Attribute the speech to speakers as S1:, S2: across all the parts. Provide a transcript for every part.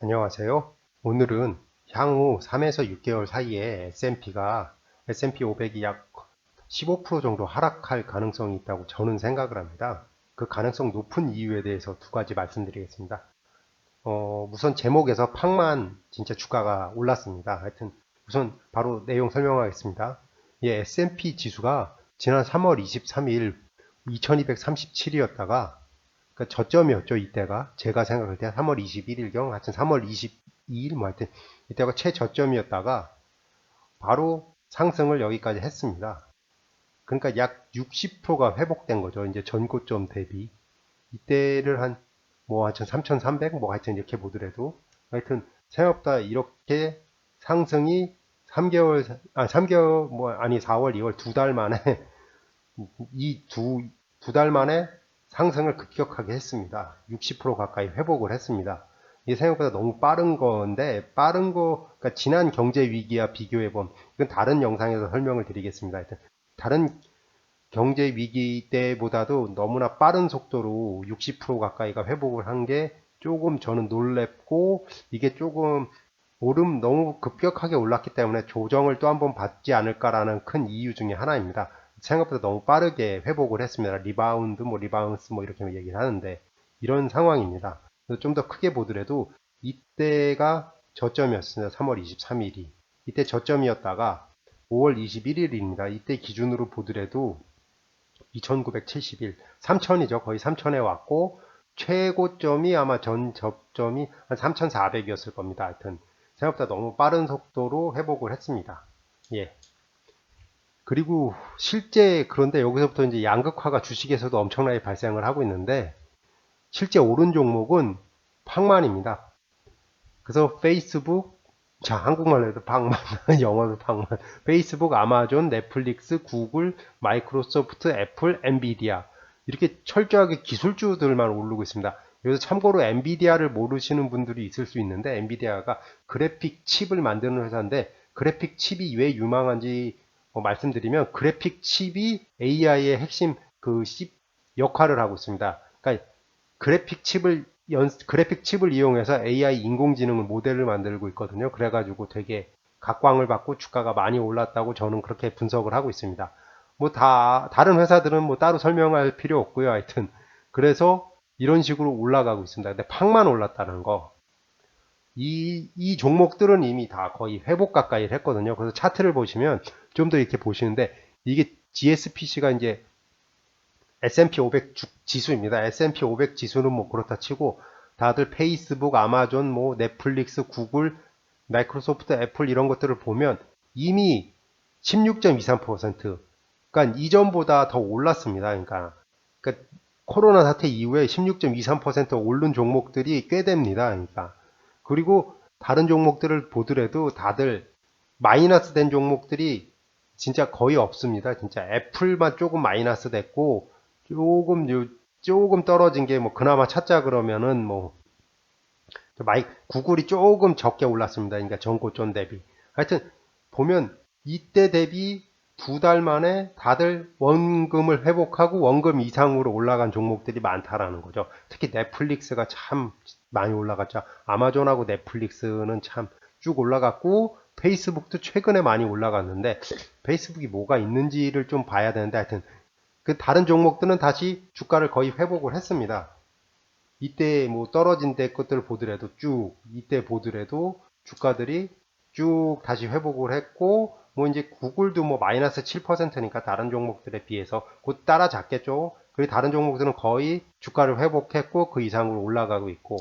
S1: 안녕하세요. 오늘은 향후 3에서 6개월 사이에 S&P 500이 약 15% 정도 하락할 가능성이 있다고 저는 생각을 합니다. 그 가능성 높은 이유에 대해서 두 가지 말씀드리겠습니다. 우선 제목에서 팍만 진짜 주가가 올랐습니다. 하여튼 우선 바로 내용 설명하겠습니다. 예, S&P 지수가 지난 3월 23일 2237이었다가 그러니까 저점이었죠, 이때가. 제가 생각할 때 3월 21일경, 하여튼 3월 22일, 뭐 하여튼, 이때가 최저점이었다가 바로 상승을 여기까지 했습니다. 그러니까 약 60%가 회복된 거죠. 이제 전고점 대비. 이때를 뭐 하여튼 3,300, 뭐 하여튼 이렇게 보더라도. 하여튼, 생각보다 이렇게 상승이 3개월, 뭐, 아니, 4월, 2월 두 달 만에, 두 달 만에 상승을 급격하게 했습니다. 60% 가까이 회복을 했습니다. 이게 생각보다 너무 빠른 건데, 그러니까 지난 경제 위기와 비교해보면, 이건 다른 영상에서 설명을 드리겠습니다. 하여튼, 다른 경제 위기 때보다도 너무나 빠른 속도로 60% 가까이가 회복을 한 게 조금 저는 놀랍고, 이게 조금 너무 급격하게 올랐기 때문에 조정을 또 한번 받지 않을까라는 큰 이유 중에 하나입니다. 생각보다 너무 빠르게 회복을 했습니다. 리바운드, 뭐 리바운스 뭐 이렇게 얘기를 하는데 이런 상황입니다. 좀 더 크게 보더라도 이때가 저점이었습니다. 3월 23일이. 이때 저점이었다가 5월 21일입니다. 이때 기준으로 보더라도 2971, 3000이죠. 거의 3000에 왔고 최고점이 아마 전 접점이 한 3400이었을 겁니다. 하여튼 생각보다 너무 빠른 속도로 회복을 했습니다. 예. 그리고 실제 그런데 여기서부터 이제 양극화가 주식에서도 엄청나게 발생을 하고 있는데 실제 오른 종목은 팡만입니다. 그래서 페이스북, 자 한국말로 해도 팡만, 영어로 팡만, 페이스북, 아마존, 넷플릭스, 구글, 마이크로소프트, 애플, 엔비디아 이렇게 철저하게 기술주들만 오르고 있습니다. 여기서 참고로 엔비디아를 모르시는 분들이 있을 수 있는데 엔비디아가 그래픽 칩을 만드는 회사인데 그래픽 칩이 왜 유망한지 말씀드리면 그래픽 칩이 AI의 핵심 역할을 하고 있습니다. 그러니까 그래픽 칩을 이용해서 AI 인공지능 모델을 만들고 있거든요. 그래가지고 되게 각광을 받고 주가가 많이 올랐다고 저는 그렇게 분석을 하고 있습니다. 뭐 다른 회사들은 뭐 따로 설명할 필요 없고요. 하여튼 그래서 이런 식으로 올라가고 있습니다. 근데 팍만 올랐다는 거. 이 종목들은 이미 다 거의 회복 가까이를 했거든요. 그래서 차트를 보시면 좀 더 이렇게 보시는데 이게 GSPC가 이제 S&P 500 지수입니다. S&P 500 지수는 뭐 그렇다 치고 다들 페이스북, 아마존, 뭐 넷플릭스, 구글, 마이크로소프트, 애플 이런 것들을 보면 이미 16.23% 그러니까 이전보다 더 올랐습니다. 그러니까 코로나 사태 이후에 16.23% 오른 종목들이 꽤 됩니다. 그러니까 그리고 다른 종목들을 보더라도 다들 마이너스 된 종목들이 진짜 거의 없습니다. 진짜 애플만 조금 마이너스 됐고 조금 떨어진 게 뭐 그나마 찾자 그러면은 뭐 구글이 조금 적게 올랐습니다. 그러니까 전고점 대비. 하여튼 보면 이때 대비 두 달 만에 다들 원금을 회복하고 원금 이상으로 올라간 종목들이 많다라는 거죠. 특히 넷플릭스가 참 많이 올라갔죠. 아마존하고 넷플릭스는 참 쭉 올라갔고 페이스북도 최근에 많이 올라갔는데 페이스북이 뭐가 있는지를 좀 봐야 되는데 하여튼 그 다른 종목들은 다시 주가를 거의 회복을 했습니다. 이때 뭐 떨어진 데 것들을 보더라도 이때 보더라도 주가들이 쭉 다시 회복을 했고 뭐 이제 구글도 뭐 마이너스 7%니까 다른 종목들에 비해서 곧 따라잡겠죠. 그리고 다른 종목들은 거의 주가를 회복했고 그 이상으로 올라가고 있고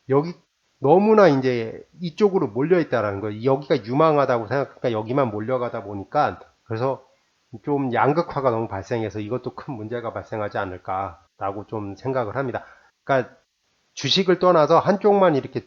S1: 여기 너무나 이제 이쪽으로 몰려 있다라는 거예요. 여기가 유망하다고 생각하니까 여기만 몰려가다 보니까 그래서 좀 양극화가 너무 발생해서 이것도 큰 문제가 발생하지 않을까라고 좀 생각을 합니다. 그러니까 주식을 떠나서 한쪽만 이렇게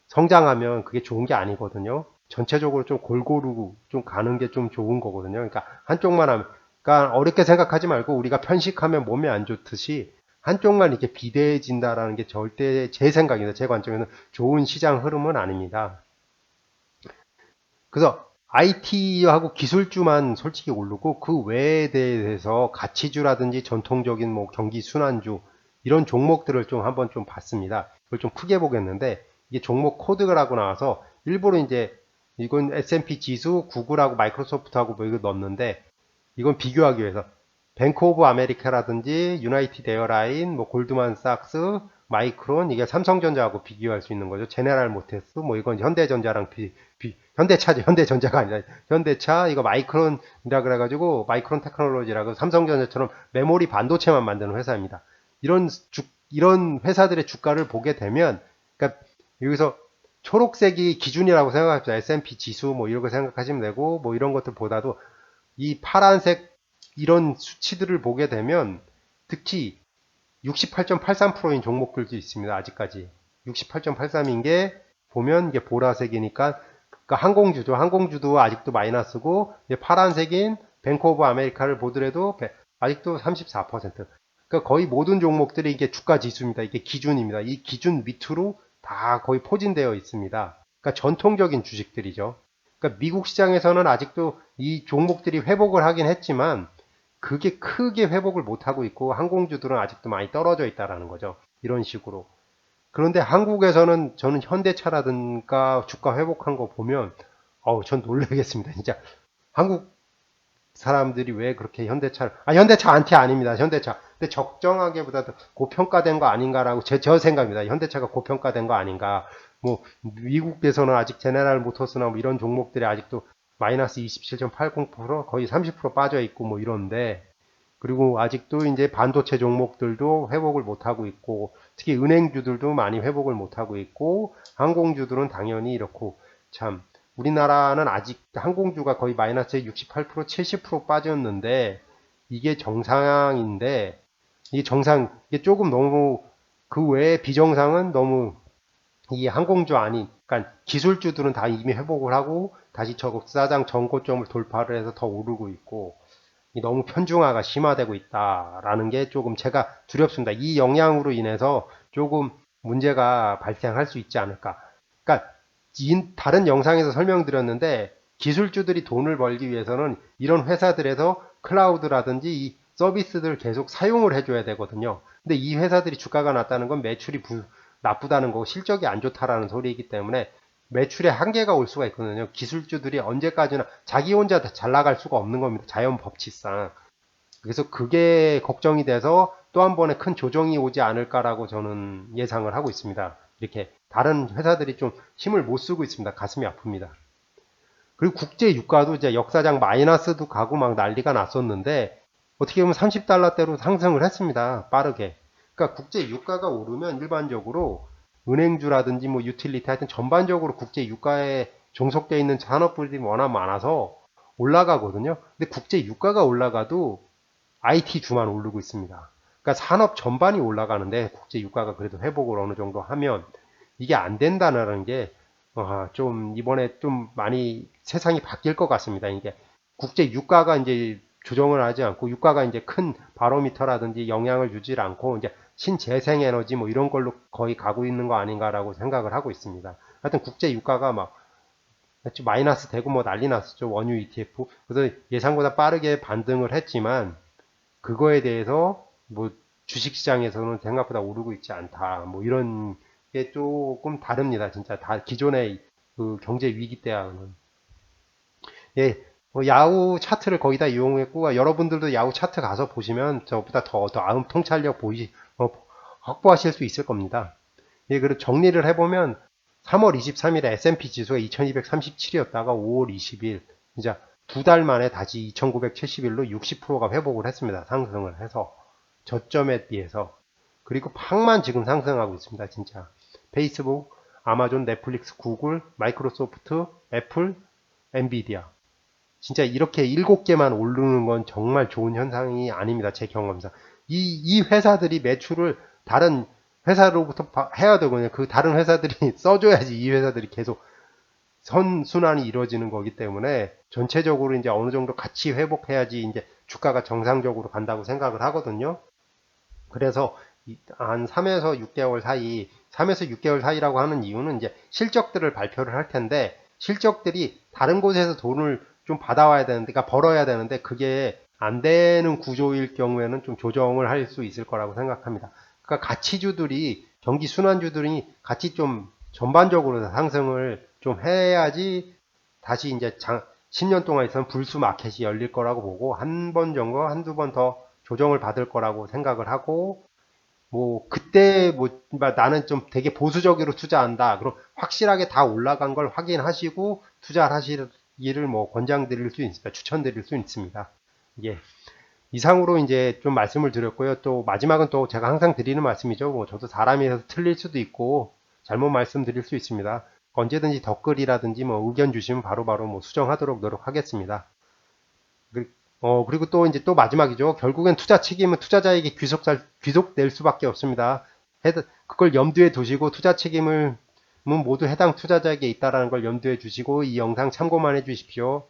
S1: 성장하면 그게 좋은 게 아니거든요. 전체적으로 좀 골고루 좀 가는 게 좀 좋은 거거든요. 그러니까 한쪽만 하면, 그러니까 어렵게 생각하지 말고 우리가 편식하면 몸에 안 좋듯이 한쪽만 이렇게 비대해진다라는 게 절대 제 생각입니다. 제 관점에는 좋은 시장 흐름은 아닙니다. 그래서 IT하고 기술주만 솔직히 오르고 그 외에 대해서 가치주라든지 전통적인 뭐 경기 순환주 이런 종목들을 좀 한번 좀 봤습니다. 그걸 좀 크게 보겠는데, 이게 종목 코드라고 나와서 일부러 이제 이건 S&P 지수, 구글하고 마이크로소프트하고 뭐 이거 넣었는데, 이건 비교하기 위해서 뱅크 오브 아메리카라든지 유나이티드 에어라인, 뭐 골드만삭스, 마이크론, 이게 삼성전자하고 비교할 수 있는 거죠. 제네랄 모터스, 뭐 이건 현대전자랑 현대차죠. 현대전자가 아니라 현대차, 이거 마이크론이라 그래가지고 마이크론 테크놀로지라고 삼성전자처럼 메모리 반도체만 만드는 회사입니다. 이런 회사들의 주가를 보게 되면, 그러니까 여기서 초록색이 기준이라고 생각합시다. S&P 지수 뭐 이런 거 생각하시면 되고, 뭐 이런 것들보다도 이 파란색 이런 수치들을 보게 되면 특히 68.83%인 종목들도 있습니다. 아직까지 68.83인 게 보면 이게 보라색이니까, 그러니까 항공주도 아직도 마이너스고, 파란색인 뱅크 오브 아메리카를 보더라도 아직도 34%. 그러니까 거의 모든 종목들이 이게 주가 지수입니다. 이게 기준입니다. 이 기준 밑으로 다 거의 포진되어 있습니다. 그러니까 전통적인 주식들이죠. 그러니까 미국 시장에서는 아직도 이 종목들이 회복을 하긴 했지만 그게 크게 회복을 못하고 있고, 항공주들은 아직도 많이 떨어져 있다라는 거죠. 이런 식으로. 그런데 한국에서는 저는 현대차라든가 주가 회복한 거 보면 전 놀라겠습니다. 진짜 한국 사람들이 왜 그렇게 현대차 안티 아닙니다. 현대차. 근데 적정하게보다도 고평가된 거 아닌가라고 저 생각입니다. 현대차가 고평가된 거 아닌가. 뭐 미국에서는 아직 제네랄 모터스나 뭐 이런 종목들이 아직도 마이너스 27.80% 거의 30% 빠져 있고 뭐 이런데, 그리고 아직도 이제 반도체 종목들도 회복을 못하고 있고, 특히 은행주들도 많이 회복을 못하고 있고, 항공주들은 당연히 이렇고, 참 우리나라는 아직 항공주가 거의 마이너스 68% 70% 빠졌는데, 이게 정상인데, 이게 조금 너무, 그 외에 비정상은 너무 이 항공주 아닌, 그러니까 기술주들은 다 이미 회복을 하고 다시 저사장 전고점을 돌파를 해서 더 오르고 있고, 너무 편중화가 심화되고 있다라는 게 조금 제가 두렵습니다. 이 영향으로 인해서 조금 문제가 발생할 수 있지 않을까. 그러니까 다른 영상에서 설명드렸는데, 기술주들이 돈을 벌기 위해서는 이런 회사들에서 클라우드라든지 이 서비스들을 계속 사용을 해줘야 되거든요. 근데 이 회사들이 주가가 낮다는 건 매출이 나쁘다는 거고 실적이 안 좋다라는 소리이기 때문에 매출에 한계가 올 수가 있거든요. 기술주들이 언제까지나 자기 혼자 잘 나갈 수가 없는 겁니다. 자연 법칙상. 그래서 그게 걱정이 돼서 또 한 번에 큰 조정이 오지 않을까라고 저는 예상을 하고 있습니다. 이렇게 다른 회사들이 좀 힘을 못 쓰고 있습니다. 가슴이 아픕니다. 그리고 국제 유가도 이제 역사장 마이너스도 가고 막 난리가 났었는데, 어떻게 보면 30달러대로 상승을 했습니다. 빠르게. 그러니까 국제 유가가 오르면 일반적으로 은행주라든지 뭐 유틸리티 하여튼 전반적으로 국제 유가에 종속되어 있는 산업들이 워낙 많아서 올라가거든요. 근데 국제 유가가 올라가도 IT 주만 오르고 있습니다. 그러니까 산업 전반이 올라가는데 국제 유가가 그래도 회복을 어느 정도 하면 이게 안 된다는 게, 좀 이번에 좀 많이 세상이 바뀔 것 같습니다. 이게 국제 유가가 이제 조정을 하지 않고, 유가가 이제 큰 바로미터라든지 영향을 주질 않고 이제 신재생 에너지 뭐 이런 걸로 거의 가고 있는 거 아닌가라고 생각을 하고 있습니다. 하여튼 국제 유가가 막 마이너스 되고 뭐 난리 났었죠. 원유 ETF. 그래서 예상보다 빠르게 반등을 했지만, 그거에 대해서 뭐 주식시장에서는 생각보다 오르고 있지 않다. 뭐 이런 게 조금 다릅니다. 진짜 다 기존의 그 경제 위기 때하고는. 예, 야후 차트를 거의 다 이용했고, 여러분들도 야후 차트 가서 보시면 저보다 더 다음 통찰력 확보하실 수 있을 겁니다. 예, 그리고 정리를 해보면 3월 23일에 S&P 지수가 2237이었다가 5월 20일, 이제 두 달 만에 다시 2971로 60%가 회복을 했습니다. 상승을 해서. 저점에 비해서. 그리고 팍만 지금 상승하고 있습니다. 진짜. 페이스북, 아마존, 넷플릭스, 구글, 마이크로소프트, 애플, 엔비디아. 진짜 이렇게 7개만 오르는 건 정말 좋은 현상이 아닙니다. 제 경험상. 이 회사들이 매출을 다른 회사로부터 해야 되거든요. 그 다른 회사들이 써줘야지 이 회사들이 계속 선순환이 이루어지는 거기 때문에, 전체적으로 이제 어느 정도 같이 회복해야지 이제 주가가 정상적으로 간다고 생각을 하거든요. 그래서 한 3에서 6개월 사이, 3에서 6개월 사이라고 하는 이유는 이제 실적들을 발표를 할 텐데, 실적들이 다른 곳에서 돈을 좀 받아와야 되는데, 그러니까 벌어야 되는데, 그게 안 되는 구조일 경우에는 좀 조정을 할 수 있을 거라고 생각합니다. 그러니까 가치주들이 경기 순환주들이 같이 좀 전반적으로 상승을 좀 해야지 다시 이제 10년 동안 있었던 불수 마켓이 열릴 거라고 보고 한 번 정도, 한두 번 더 조정을 받을 거라고 생각을 하고 뭐 그때 뭐 나는 좀 되게 보수적으로 투자한다. 그럼 확실하게 다 올라간 걸 확인하시고 투자하시기를 뭐 권장드릴 수 있습니다. 추천드릴 수 있습니다. 예. 이상으로 이제 좀 말씀을 드렸고요. 또 마지막은 또 제가 항상 드리는 말씀이죠. 뭐 저도 사람이라서 틀릴 수도 있고 잘못 말씀드릴 수 있습니다. 언제든지 댓글이라든지 뭐 의견 주시면 바로바로 뭐 수정하도록 노력하겠습니다. 그리고 또 이제 또 마지막이죠. 결국엔 투자 책임은 투자자에게 귀속될 수밖에 없습니다. 그걸 염두에 두시고 투자 책임을 모두 해당 투자자에게 있다라는 걸 염두에 두시고 이 영상 참고만 해주십시오.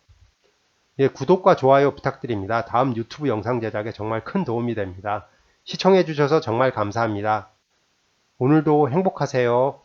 S1: 예, 구독과 좋아요 부탁드립니다. 다음 유튜브 영상 제작에 정말 큰 도움이 됩니다. 시청해주셔서 정말 감사합니다. 오늘도 행복하세요.